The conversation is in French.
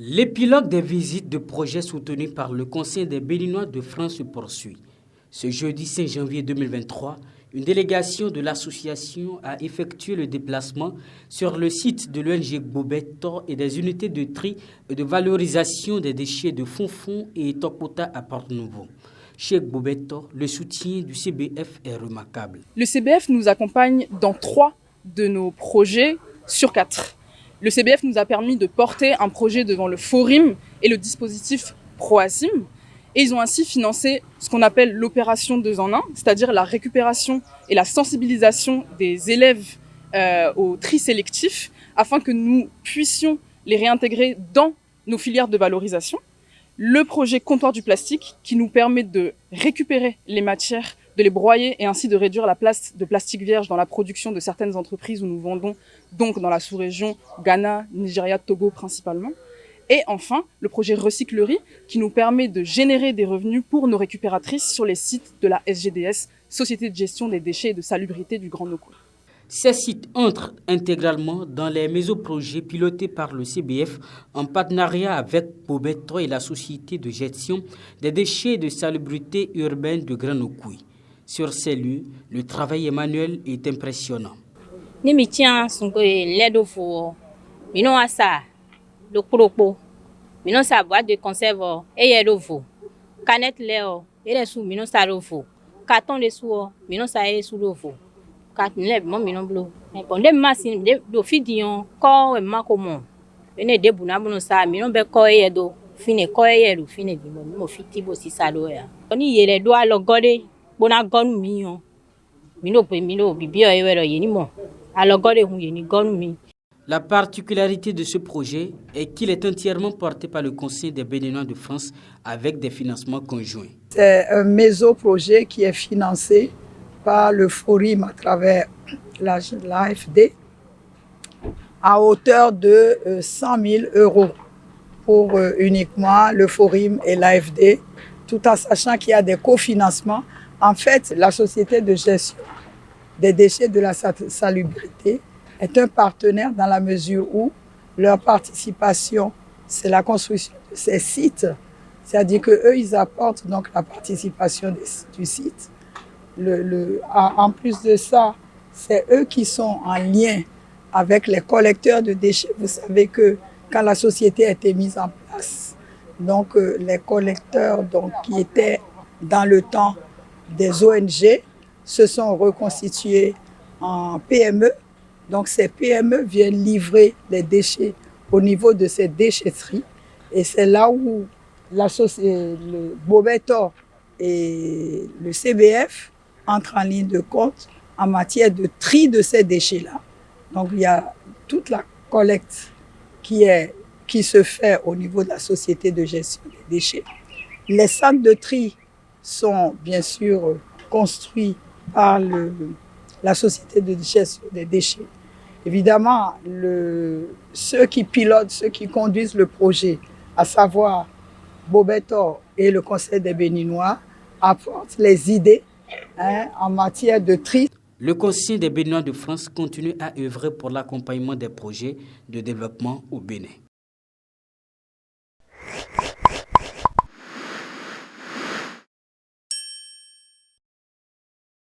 L'épilogue des visites de projets soutenus par le Conseil des Béninois de France se poursuit. Ce jeudi 5 janvier 2023, une délégation de l'association a effectué le déplacement sur le site de l'ONG Bobetor et des unités de tri et de valorisation des déchets de Fonfon et Tokota à Porte-Nouveau. Chez Bobetor, le soutien du CBF est remarquable. Le CBF nous accompagne dans 3 de nos projets sur 4. Le CBF nous a permis de porter un projet devant le Forim et le dispositif Proasim. Et ils ont ainsi financé ce qu'on appelle l'opération 2 en 1, c'est-à-dire la récupération et la sensibilisation des élèves au tri sélectif afin que nous puissions les réintégrer dans nos filières de valorisation. Le projet Comptoir du plastique qui nous permet de récupérer les matières, de les broyer et ainsi de réduire la place de plastique vierge dans la production de certaines entreprises où nous vendons donc dans la sous-région Ghana, Nigeria, Togo principalement. Et enfin, le projet Recyclerie qui nous permet de générer des revenus pour nos récupératrices sur les sites de la SGDS, Société de gestion des déchets et de salubrité du Grand Noko. Ces sites entrent intégralement dans les mésoprojets pilotés par le CBF en partenariat avec Bobetor et la Société de gestion des déchets et de salubrité urbaine de Grand Noko. Sur ces lieux, le travail manuel est impressionnant. Le cropo, minon sa boîte de conserve et yerovo, canette leo et les sous minon sa rovo, carton de sous minon sa et sous rovo, carton lève mon minon bleu. Mais bon des machines de fidion corps et macomo, venez de bonabono sa minon be corps et do fine corps et do fine di mo fiti bo si sa do ya. On y les doigts le godé bona gonu mion, minon pe minon bibio et wero yeni mo, alors godé hu yeni gonu mi. La particularité de ce projet est qu'il est entièrement porté par le Conseil des Béninois de France avec des financements conjoints. C'est un mésoprojet qui est financé par le Forum à travers l'AFD à hauteur de 100 000 € pour uniquement le Forum et l'AFD, tout en sachant qu'il y a des cofinancements. En fait, la Société de gestion des déchets de la salubrité est un partenaire dans la mesure où leur participation, c'est la construction de ces sites. C'est-à-dire qu'eux, ils apportent donc la participation du site. En plus de ça, c'est eux qui sont en lien avec les collecteurs de déchets. Vous savez que quand la société a été mise en place, donc les collecteurs donc, qui étaient dans le temps des ONG se sont reconstitués en PME. Donc ces PME viennent livrer les déchets au niveau de ces déchetteries. Et c'est là où le Bobetor et le CBF entrent en ligne de compte en matière de tri de ces déchets-là. Donc il y a toute la collecte qui se fait au niveau de la Société de gestion des déchets. Les centres de tri sont bien sûr construits par la Société de gestion des déchets. Évidemment, ceux qui pilotent, ceux qui conduisent le projet, à savoir Bobetor et le Conseil des Béninois, apportent les idées en matière de tri. Le Conseil des Béninois de France continue à œuvrer pour l'accompagnement des projets de développement au Bénin.